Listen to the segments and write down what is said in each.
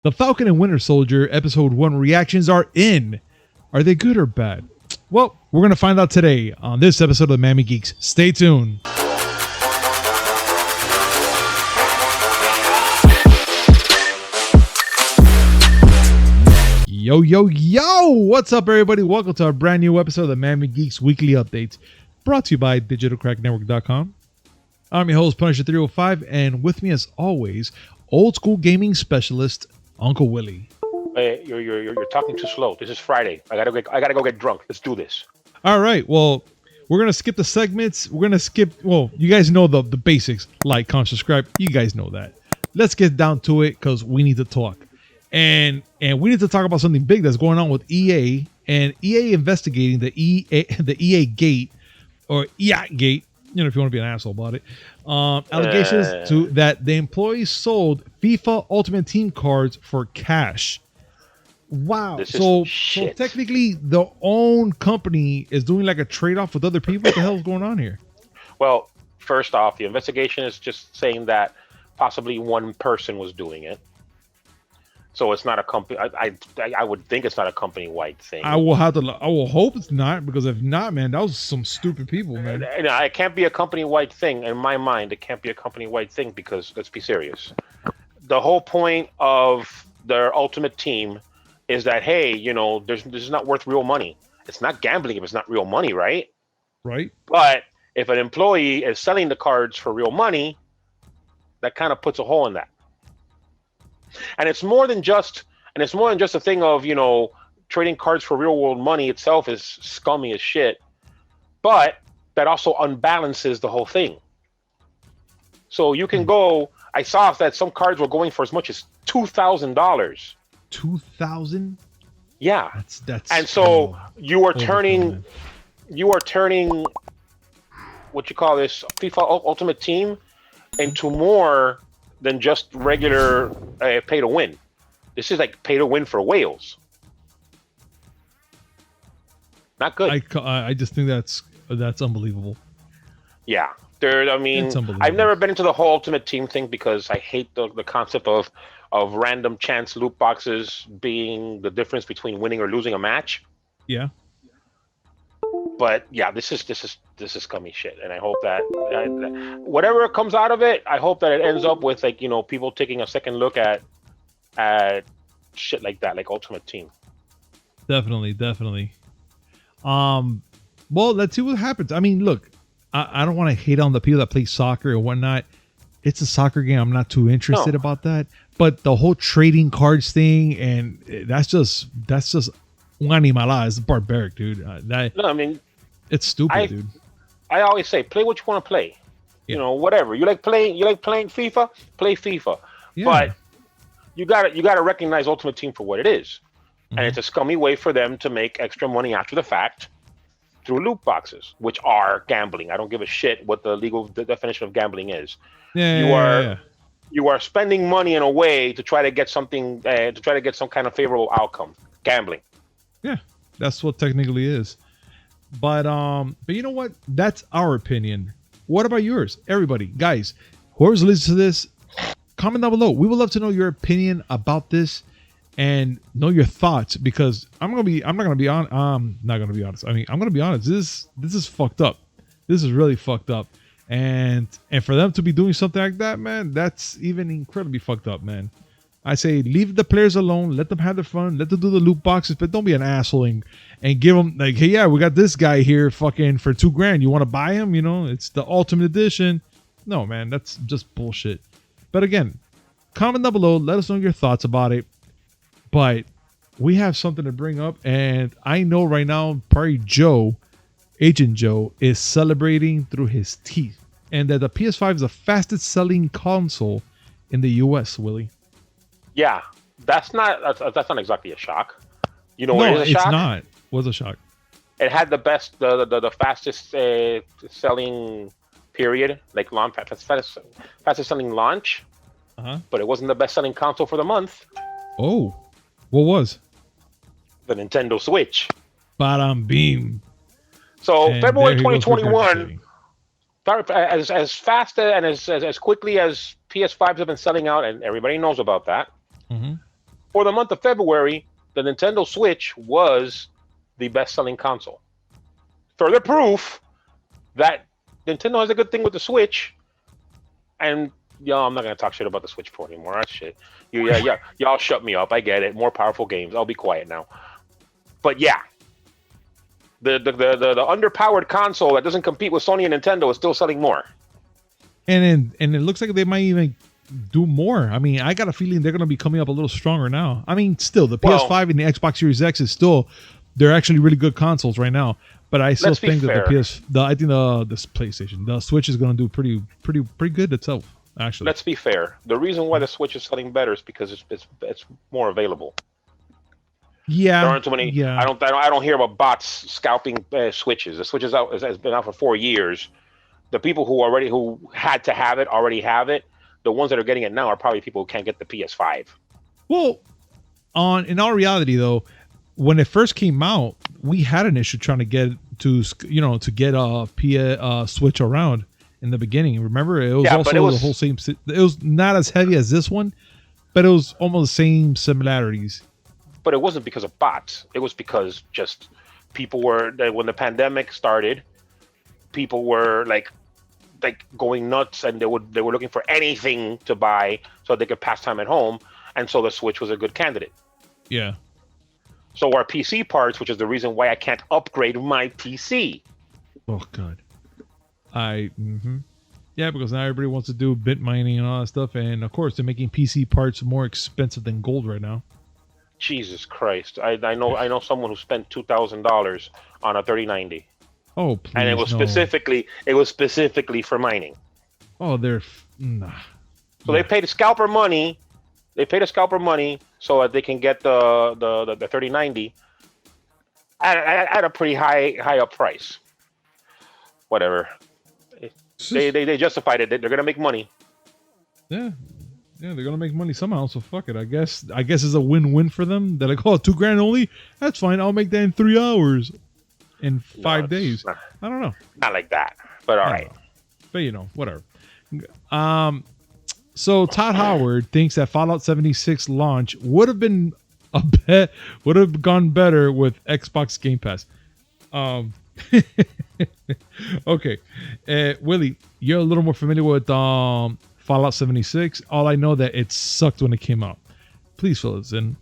The Falcon and Winter Soldier Episode 1 reactions are in. Are they good or bad? Well, we're going to find out today on this episode of the Miami Geeks. Stay tuned. Yo, yo, yo! What's up, everybody? Welcome to a brand new episode of the Miami Geeks Weekly Updates, brought to you by DigitalCrackNetwork.com. I'm your host, Punisher305, and with me, as always, old school gaming specialist, Uncle Willie. Hey, you're talking too slow. This is Friday. I gotta go get drunk. Let's do this. All right. Well, we're gonna skip the segments. We're gonna skip. Well, you guys know the basics. Like, comment, subscribe. You guys know that. Let's get down to it because we need to talk, and we need to talk about something big that's going on with EA and EA investigating the EAGate or EAGate. You know, if you want to be an asshole about it, allegations to that the employees sold FIFA Ultimate Team cards for cash. Wow. So technically, the own company is doing like a trade-off with other people. What the hell is going on here? Well, first off, the investigation is just saying that possibly one person was doing it. So it's not a company. I would think it's not a company-wide thing. I will hope it's not, because if not, man, that was some stupid people, man. It can't be a company-wide thing in my mind. It can't be a company-wide thing because let's be serious. The whole point of their Ultimate Team is that, hey, you know, this is not worth real money. It's not gambling if it's not real money, right? Right. But if an employee is selling the cards for real money, that kind of puts a hole in that. And it's more than just a thing of, you know, trading cards for real world money itself is scummy as shit, but that also unbalances the whole thing. So you can go. I saw that some cards were going for as much as $2,000. $2,000? Yeah, that's. And so you are turning what you call this FIFA Ultimate Team into more than just regular pay to win. This is like pay to win for whales. Not good. I just think that's unbelievable. Yeah, I've never been into the whole Ultimate Team thing because I hate the concept of random chance loot boxes being the difference between winning or losing a match. Yeah. But yeah, this is scummy shit, and I hope that whatever comes out of it, I hope that it ends up with, like, you know, people taking a second look at shit like that, like Ultimate Team. Definitely. Well, let's see what happens. I mean, look, I don't want to hate on the people that play soccer or whatnot. It's a soccer game. I'm not too interested about that. But the whole trading cards thing, and that's just animalada. It's barbaric, dude. It's stupid, dude. I always say, play what you want to play. Yeah. You know, whatever you like playing. You like playing FIFA, play FIFA. Yeah. But you gotta recognize Ultimate Team for what it is, and it's a scummy way for them to make extra money after the fact through loot boxes, which are gambling. I don't give a shit what the legal definition of gambling is. You are spending money in a way to try to get something, to try to get some kind of favorable outcome. Gambling. Yeah, that's what technically is. But you know what? That's our opinion. What about yours? Everybody, guys, whoever's listening to this, comment down below. We would love to know your opinion about this and know your thoughts, because I'm not gonna be honest. I mean, I'm gonna be honest. This is fucked up. This is really fucked up. And for them to be doing something like that, man, that's even incredibly fucked up, man. I say leave the players alone, let them have their fun, let them do the loot boxes, but don't be an asshole and give them, like, hey, yeah, we got this guy here fucking for $2,000. You want to buy him? You know, it's the Ultimate Edition. No, man, that's just bullshit. But again, comment down below, let us know your thoughts about it. But we have something to bring up, and I know right now, probably Agent Joe, is celebrating through his teeth, and that the PS5 is the fastest selling console in the US, Willie. Yeah, that's not exactly a shock. You know what is a shock? It's not. Was a shock. It had the fastest selling period, like fastest selling launch. But it wasn't the best selling console for the month. Oh, what was? The Nintendo Switch. Bada beam. So and February 2021, as fast and as quickly as PS5s have been selling out, and everybody knows about that. for the month of February, the Nintendo Switch was the best-selling console. Further proof that Nintendo has a good thing with the Switch. And I'm not gonna talk shit about the Switch Pro anymore. That shit. Y'all shut me up. I get it. More powerful games. I'll be quiet now. But yeah, the underpowered console that doesn't compete with Sony and Nintendo is still selling more. And it looks like they might even do more. I mean, I got a feeling they're gonna be coming up a little stronger now. I mean, still the PS5 and the Xbox Series X is still, they're actually really good consoles right now. But I still think that the PlayStation, the Switch is going to do pretty good itself. Actually, let's be fair. The reason why the Switch is selling better is because it's more available. Yeah, there aren't too many. Yeah. I don't hear about bots scalping Switches. The Switch has been out for 4 years. The people who had to have it already have it. The ones that are getting it now are probably people who can't get the PS5. Well, in all reality though, when it first came out, we had an issue trying to get a Switch around in the beginning. Remember, it was the whole same. It was not as heavy as this one, but it was almost the same similarities. But it wasn't because of bots. It was because just people were, when the pandemic started, people were like going nuts, and they were looking for anything to buy so they could pass time at home, and so the Switch was a good candidate. Yeah. So our PC parts, which is the reason why I can't upgrade my PC. Oh God. Yeah, because now everybody wants to do bit mining and all that stuff, and of course they're making PC parts more expensive than gold right now. Jesus Christ! I know someone who spent $2,000 on a 3090. Oh, please, and it was specifically for mining. Oh, nah. So they paid scalper money. They paid a scalper money so that they can get the 3090 at a pretty high up price. Whatever. They justified it. They're gonna make money. Yeah, they're gonna make money somehow. So fuck it. I guess it's a win-win for them. They're like, oh, $2,000 only. That's fine. I'll make that in 3 hours, in 5 days. I don't know. Not like that. But all right. But whatever. So Todd Howard thinks that Fallout 76 launch would have gone better with Xbox Game Pass. Okay, Willie, you're a little more familiar with Fallout 76. All I know that it sucked when it came out. Please fill us in.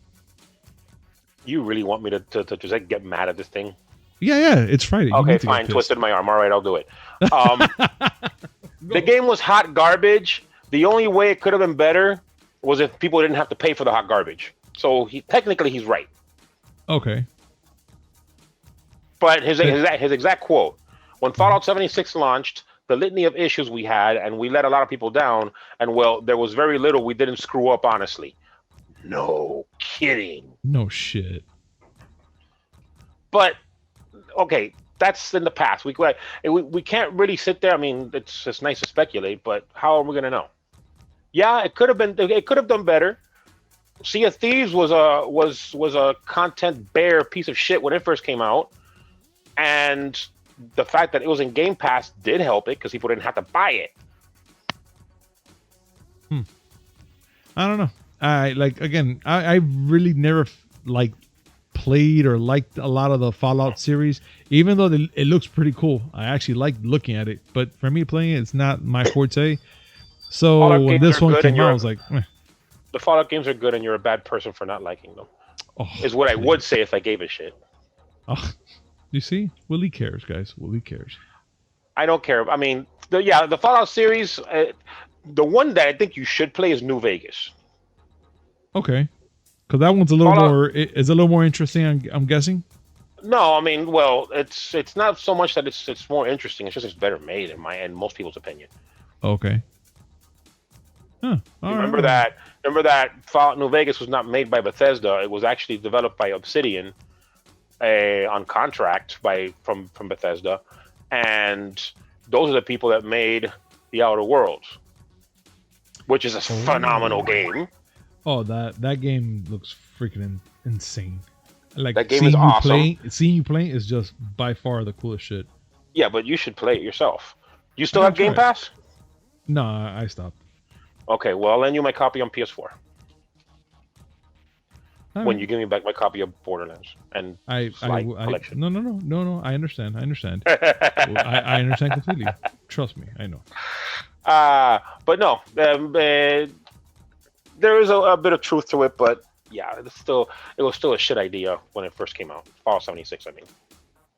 You really want me to just get mad at this thing? Yeah, it's Friday. Okay, fine. Twisted my arm. All right, I'll do it. The game was hot garbage. The only way it could have been better was if people didn't have to pay for the hot garbage. So technically he's right. Okay. But his exact quote: when Fallout 76 launched, the litany of issues we had, and we let a lot of people down, and well, there was very little we didn't screw up, honestly. No kidding. No shit. But okay, that's in the past. We can't really sit there. I mean, it's just nice to speculate, but how are we gonna know? Yeah, it could have done better. Sea of Thieves was a content bare piece of shit when it first came out, and the fact that it was in Game Pass did help it because people didn't have to buy it. I don't know. I really never played or liked a lot of the Fallout series, even though it looks pretty cool. I actually like looking at it, but for me playing it, it's not my forte. So when this one came out, I was like, eh. The Fallout games are good, and you're a bad person for not liking them. Is what I would say if I gave a shit. Oh, you see, Willie cares, guys. Willie cares. I don't care. I mean, the Fallout series, the one that I think you should play is New Vegas. Okay, because that one's a little more interesting. I'm guessing. No, I mean, well, it's not so much that it's more interesting. It's just it's better made in most people's opinion. Okay. Huh. Remember that Fallout New Vegas was not made by Bethesda. It was actually developed by Obsidian, on contract from Bethesda, and those are the people that made The Outer Worlds, which is a phenomenal game. Oh, that game looks freaking insane. Like, that game is awesome. Seeing you playing is just by far the coolest shit. Yeah, but you should play it yourself. You still have Game Pass? No, I stopped. Okay, well, I'll lend you my copy on PS4. when you give me back my copy of Borderlands and collection. No. I understand. I understand completely. Trust me, I know. But no, there is a bit of truth to it. But yeah, it was still a shit idea when it first came out. Fallout 76, I mean.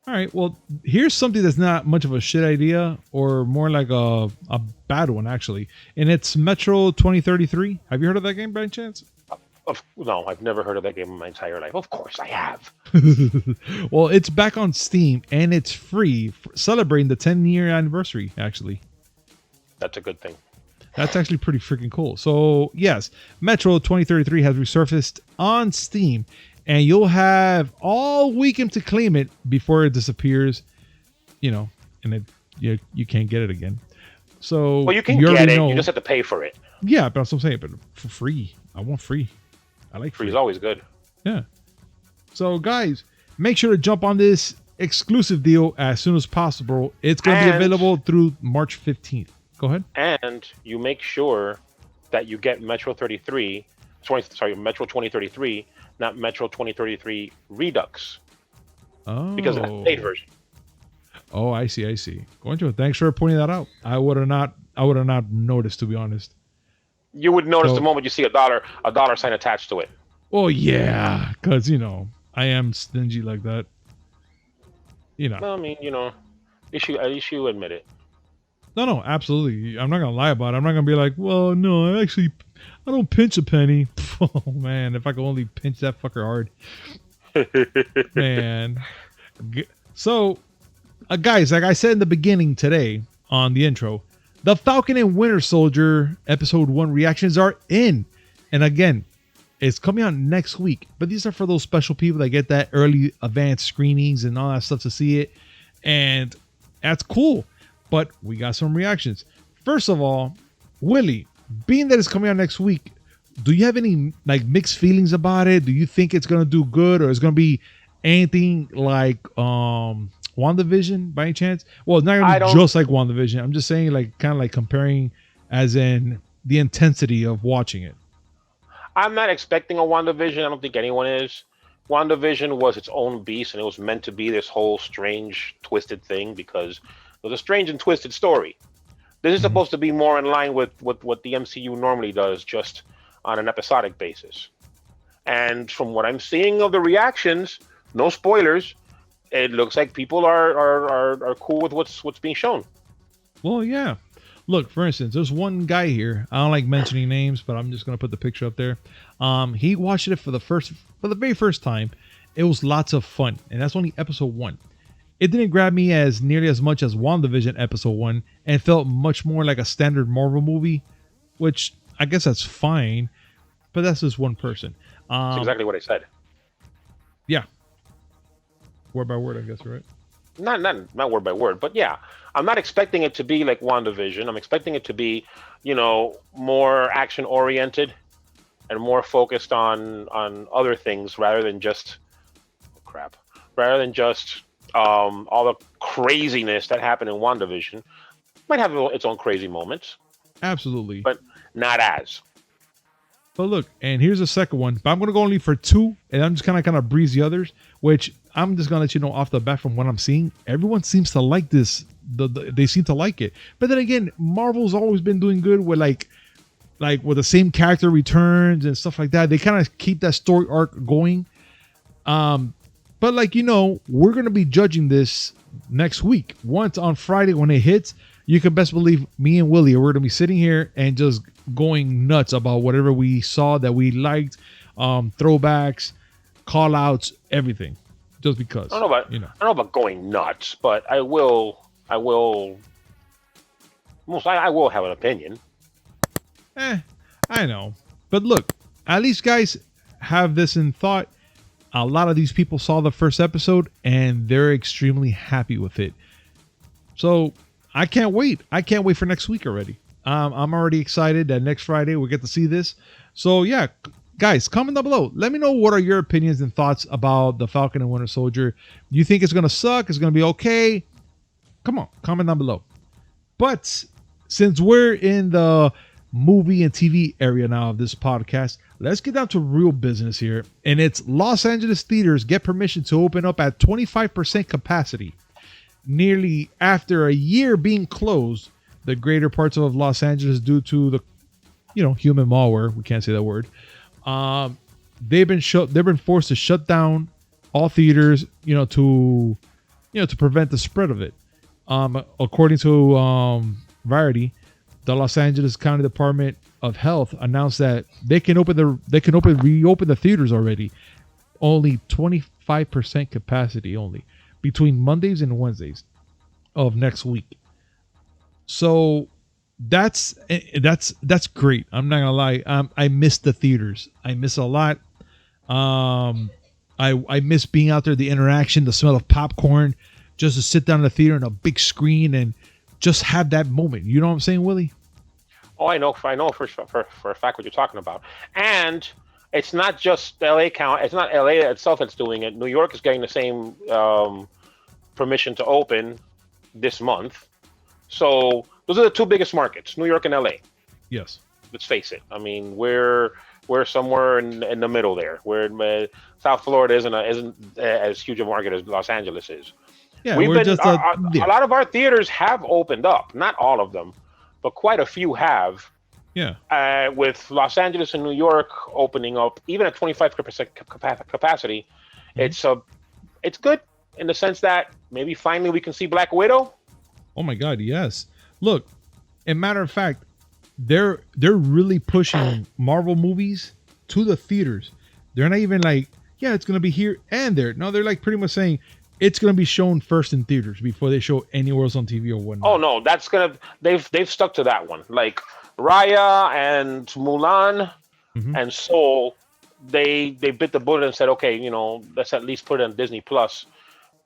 All right, well, here's something that's not much of a shit idea, or more like a bad one actually, and it's Metro 2033. Have you heard of that game by any chance? No, I've never heard of that game in my entire life. Of course I have. Well, it's back on Steam and it's free, celebrating the 10-year anniversary, actually. That's a good thing. That's actually pretty freaking cool. So, yes, Metro 2033 has resurfaced on Steam, and you'll have all weekend to claim it before it disappears, and you can't get it again. So, well, you can get it. You just have to pay for it. Yeah, but that's what I'm saying. But for free. I want free. I like free. Free is always good. Yeah. So, guys, make sure to jump on this exclusive deal as soon as possible. It's going to be available through March 15th. Go ahead. And you make sure that you get Metro 2033, not Metro 2033 Redux. Oh. Because of the paid version. Oh, I see. Thanks for pointing that out. I would have not noticed, to be honest. You would notice the moment you see a dollar sign attached to it. Oh yeah, because I am stingy like that. Well, I mean, at least you admit it. No, absolutely. I'm not gonna lie about it. I'm not gonna be like, well, no, I don't pinch a penny. Oh man, if I could only pinch that fucker hard. Man. So, guys, like I said in the beginning today on the intro, the Falcon and Winter Soldier episode 1 reactions are in. And again, it's coming out next week. But these are for those special people that get that early advanced screenings and all that stuff to see it. And that's cool. But we got some reactions. First of all, Willie, being that it's coming out next week, do you have any mixed feelings about it? Do you think it's going to do good, or it's going to be anything like WandaVision by any chance? Well, it's not going to be just like WandaVision. I'm just saying kind of comparing as in the intensity of watching it. I'm not expecting a WandaVision. I don't think anyone is. WandaVision was its own beast, and it was meant to be this whole strange, twisted thing because it was a strange and twisted story. This is supposed to be more in line with what the MCU normally does, just on an episodic basis. And from what I'm seeing of the reactions, no spoilers, it looks like people are cool with what's being shown. Well, yeah. Look, for instance, there's one guy here. I don't like mentioning names, but I'm just gonna put the picture up there. He watched it for the very first time. It was lots of fun, and that's only episode 1. It didn't grab me as nearly as much as WandaVision episode 1, and felt much more like a standard Marvel movie, which I guess that's fine, but that's just one person. That's exactly what I said. Yeah. Word by word, I guess, right? Not word by word, but yeah. I'm not expecting it to be like WandaVision. I'm expecting it to be, more action oriented and more focused on other things rather than just all the craziness that happened in WandaVision. Might have its own crazy moments. Absolutely. But not as. But look, and here's the second one. But I'm going to go only for 2, and I'm just kind of breeze the others, which I'm just going to let you know off the bat from what I'm seeing. Everyone seems to like this. They seem to like it. But then again, Marvel's always been doing good with like with the same character returns and stuff like that. They kind of keep that story arc going. But we're going to be judging this next week. Once on Friday when it hits, you can best believe me and Willie, we're going to be sitting here and just going nuts about whatever we saw that we liked, throwbacks, call outs, everything. Just because. I don't know about going nuts, but I will have an opinion. I know. But look, at least guys have this in thought. A lot of these people saw the first episode and they're extremely happy with it. So I can't wait. I can't wait for next week already. I'm already excited that next Friday we'll get to see this. So yeah, guys, comment down below. Let me know what are your opinions and thoughts about the Falcon and Winter Soldier. You think it's going to suck? It's going to be okay? Come on, comment down below. But since we're in the movie and TV area now of this podcast. Let's get down to real business here. And it's Los Angeles theaters get permission to open up at 25% capacity. Nearly after a year being closed, the greater parts of Los Angeles due to the, human malware. We can't say that word. They've been forced to shut down all theaters, to prevent the spread of it. According to Variety, the Los Angeles County Department of Health announced that they can reopen the theaters already. Only 25% capacity only between Mondays and Wednesdays of next week. So that's great. I'm not gonna lie. I miss the theaters. I miss a lot. I miss being out there, the interaction, the smell of popcorn, just to sit down in the theater on a big screen and just have that moment. You know what I'm saying, Willie? Oh, I know for a fact what you're talking about. And it's not just LA count. It's not LA itself that's doing it. New York is getting the same permission to open this month. So those are the two biggest markets, New York and LA. Yes. Let's face it. I mean, we're somewhere in the middle there. Where South Florida isn't as huge a market as Los Angeles is. Yeah, a lot of our theaters have opened up. Not all of them, but quite a few have. Yeah. With Los Angeles and New York opening up, even at 25% capacity, it's good in the sense that maybe finally we can see Black Widow. Oh my God, yes. Look, as a matter of fact, they're really pushing Marvel movies to the theaters. They're not even like, yeah, it's gonna be here and there. No, they're like pretty much saying it's gonna be shown first in theaters before they show anywhere else on TV or whatnot. Oh no, they've stuck to that one. Like Raya and Mulan and Soul, they bit the bullet and said, okay, let's at least put it on Disney Plus,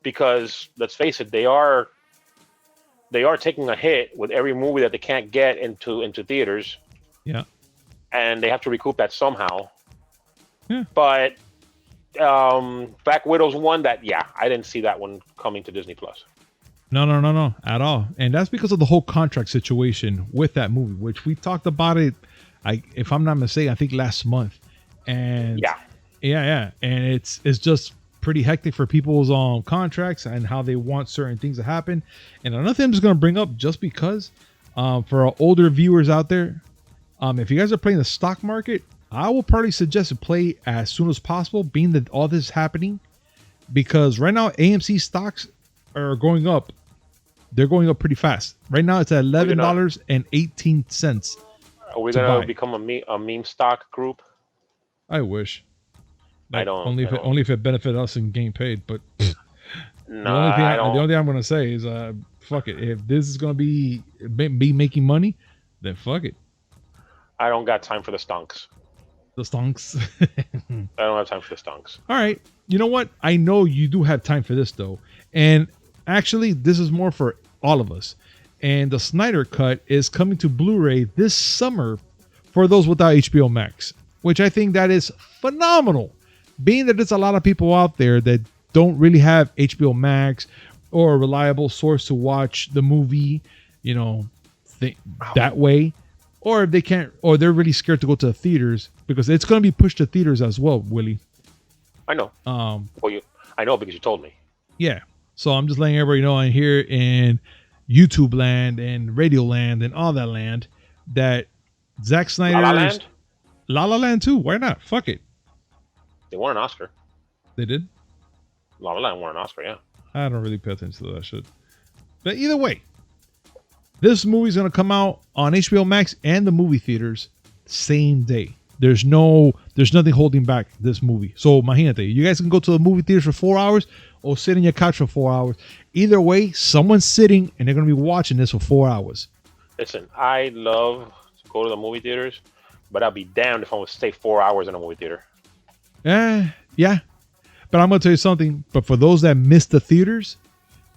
because let's face it, they are taking a hit with every movie that they can't get into theaters. Yeah. And they have to recoup that somehow. Yeah. But Black Widow's one that, I didn't see that one coming to Disney Plus. No, at all. And that's because of the whole contract situation with that movie, which we talked about it, if I'm not mistaken, I think last month. And yeah. And it's just pretty hectic for people's contracts and how they want certain things to happen. And another thing I'm just going to bring up, just because for our older viewers out there, if you guys are playing the stock market, I will probably suggest to play as soon as possible, being that all this is happening, because right now AMC stocks are going up. They're going up pretty fast. Right now it's at $11.18. Are we going to become a meme stock group? I wish. Like, only if it benefit us and getting paid. But no, the only thing I'm going to say is fuck it. If this is going to be making money, then fuck it. I don't got time for the stonks. The stonks. I don't have time for the stonks. All right. You know what? I know you do have time for this, though. And actually, this is more for all of us. And the Snyder Cut is coming to Blu-ray this summer for those without HBO Max, which I think that is phenomenal. Being that there's a lot of people out there that don't really have HBO Max or a reliable source to watch the movie, that way. Or if they can't, or they're really scared to go to the theaters, because it's going to be pushed to theaters as well, Willie. I know. I know because you told me. Yeah. So I'm just letting everybody know I'm here in YouTube land and radio land and all that land that Zack Snyder. La La Land? La La Land too. Why not? Fuck it. They won an Oscar. They did? La La Land won an Oscar, yeah. I don't really pay attention to that shit. But either way, this movie's going to come out on HBO Max and the movie theaters same day. There's nothing holding back this movie. So, imagínate, you guys can go to the movie theaters for 4 hours or sit on your couch for 4 hours. Either way, someone's sitting and they're going to be watching this for 4 hours. Listen, I love to go to the movie theaters, but I'll be damned if I would stay 4 hours in a movie theater. Yeah. But I'm going to tell you something. But for those that miss the theaters,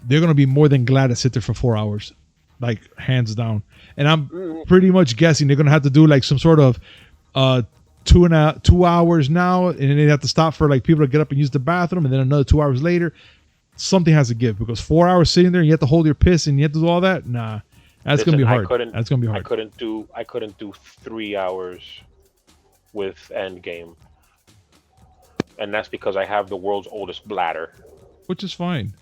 they're going to be more than glad to sit there for 4 hours. Like, hands down. And I'm pretty much guessing they're going to have to do like some sort of 2 hours now, and then they have to stop for like people to get up and use the bathroom, and then another 2 hours later. Something has to give, because 4 hours sitting there and you have to hold your piss and you have to do all that. Nah, That's gonna be hard. That's gonna be hard. I couldn't do 3 hours with Endgame, and that's because I have the world's oldest bladder. Which is fine.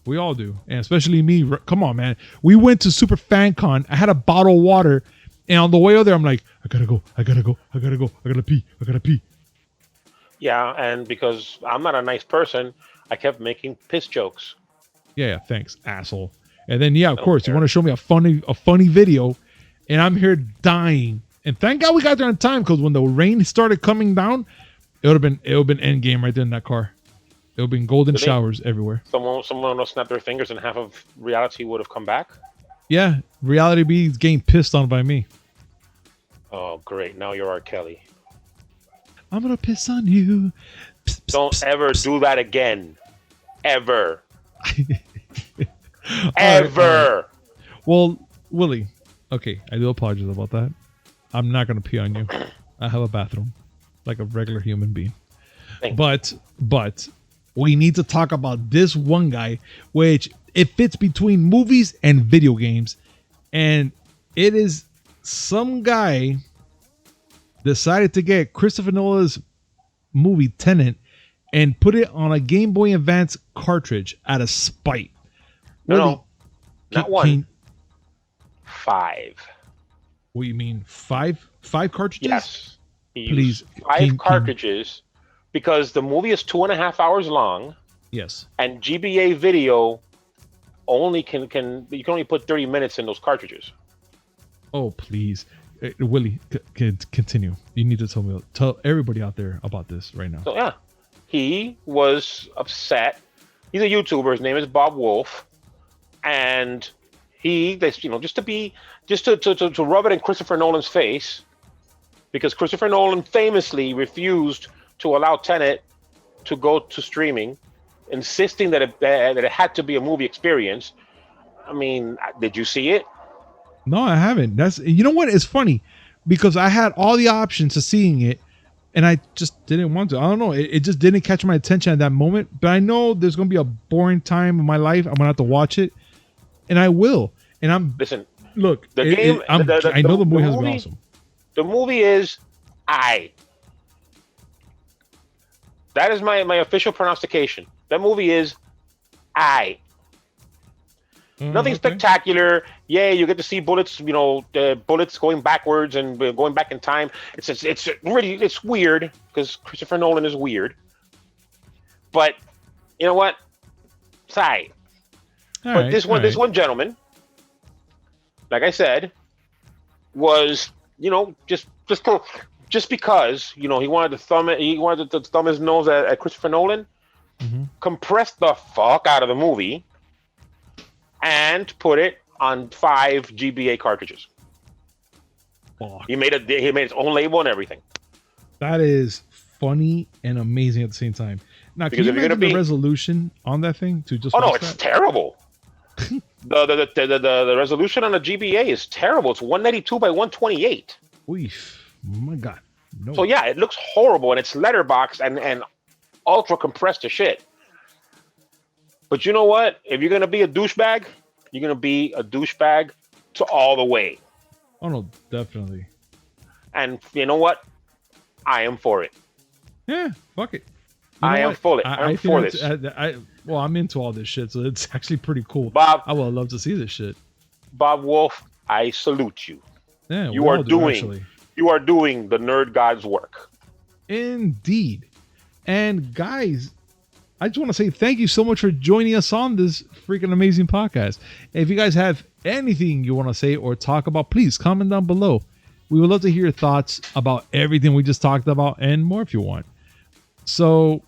We all do, and especially me. Come on, man. We went to Super FanCon. I had a bottle of water, and on the way over there, I'm like, I gotta go. I gotta pee. Yeah, and because I'm not a nice person, I kept making piss jokes. Yeah, thanks, asshole. And then, yeah, of course, you want to show me a funny video, and I'm here dying. And thank God we got there on time, because when the rain started coming down, it would have been Endgame right there in that car. It would have been golden showers everywhere. Someone would have snapped their fingers, and half of reality would have come back. Yeah, reality be getting pissed on by me. Oh, great! Now you're R. Kelly. I'm gonna piss on you. Don't ever do that again, ever. Ever. Right. Well, Willie, okay, I do apologize about that. I'm not gonna pee on you. I have a bathroom, like a regular human being. But we need to talk about this one guy, which it fits between movies and video games, and it is some guy decided to get Christopher Nolan's movie Tenet and put it on a Game Boy Advance cartridge out of spite. No, not one. 5. What do you mean? 5 cartridges? Yes. Please. 5 cartridges because the movie is 2.5 hours long. Yes. And GBA video only can you can only put 30 minutes in those cartridges. Oh, please. Willie, continue. You need to tell everybody out there about this right now. So yeah, he was upset. He's a YouTuber. His name is Bob Wolf, and just to rub it in Christopher Nolan's face, because Christopher Nolan famously refused to allow Tenet to go to streaming, insisting that it had to be a movie experience. I mean, did you see it? No, I haven't. You know what? It's funny because I had all the options of seeing it, and I just didn't want to. I don't know. It just didn't catch my attention at that moment. But I know there's going to be a boring time in my life. I'm going to have to watch it, and I will. And look. I know the movie has been awesome. The movie is That is my official pronunciation. That movie is Nothing spectacular. Yeah, you get to see bullets. The bullets going backwards and going back in time. It's weird because Christopher Nolan is weird. But you know what? This one gentleman, like I said, was just because he wanted to thumb his nose at Christopher Nolan, compressed the fuck out of the movie, and put it on 5 GBA cartridges. Fuck. He made his own label and everything. That is funny and amazing at the same time. Now, can you imagine the resolution on that thing to just? Oh no, it's terrible. the resolution on the GBA is terrible. It's 192 by 128. Oof. Oh my God. No. So yeah, it looks horrible, and it's letterboxed and ultra compressed to shit. But you know what? If you're gonna be a douchebag, you're gonna be a douchebag to all the way. Oh no, definitely. And you know what? I am for it. Yeah, fuck it. I am for it. I'm for this. I'm into all this shit, so it's actually pretty cool. Bob, I would love to see this shit. Bob Wolf, I salute you. Yeah, you are doing the nerd god's work. Indeed. And guys, I just want to say thank you so much for joining us on this freaking amazing podcast. If you guys have anything you want to say or talk about, please comment down below. We would love to hear your thoughts about everything we just talked about and more if you want. So,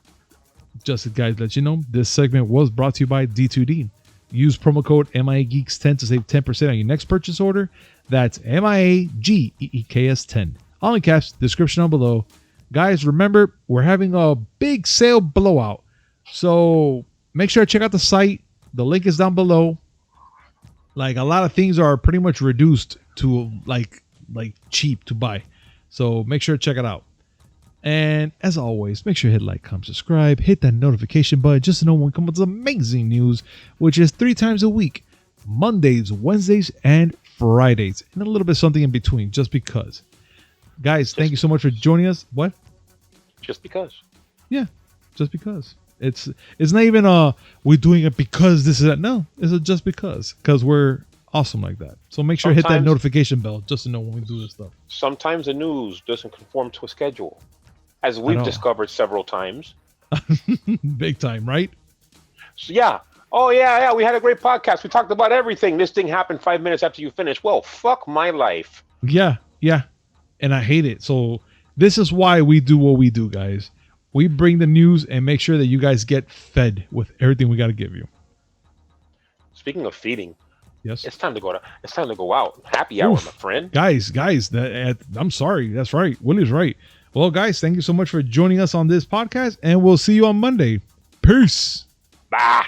just to guys let you know, this segment was brought to you by D2D. Use promo code MIAGeeks10 to save 10% on your next purchase order. That's MIAGEEKS10. All in caps, description down below. Guys, remember, we're having a big sale blowout. So make sure to check out the site. The link is down below. Like a lot of things are pretty much reduced to like cheap to buy. So make sure to check it out. And as always, make sure to hit like, comment, subscribe, hit that notification button just to know when we come up with amazing news, which is 3 times a week, Mondays, Wednesdays, and Fridays, and a little bit something in between, just because. Guys, thank you so much for joining us. What? Just because. Yeah, just because. It's not even we're doing it because this is that. No, it's a just because we're awesome like that. So make sure to hit that notification bell just to know when we do this stuff. Sometimes the news doesn't conform to a schedule, as we've discovered several times. Big time, right? So, yeah. Oh, yeah. We had a great podcast. We talked about everything. This thing happened 5 minutes after you finished. Well, fuck my life. Yeah. And I hate it. So this is why we do what we do, guys. We bring the news and make sure that you guys get fed with everything we got to give you. Speaking of feeding, yes, it's time to go out. Happy hour, my friend. Guys, I'm sorry. That's right. Willie's right. Well, guys, thank you so much for joining us on this podcast, and we'll see you on Monday. Peace. Bye.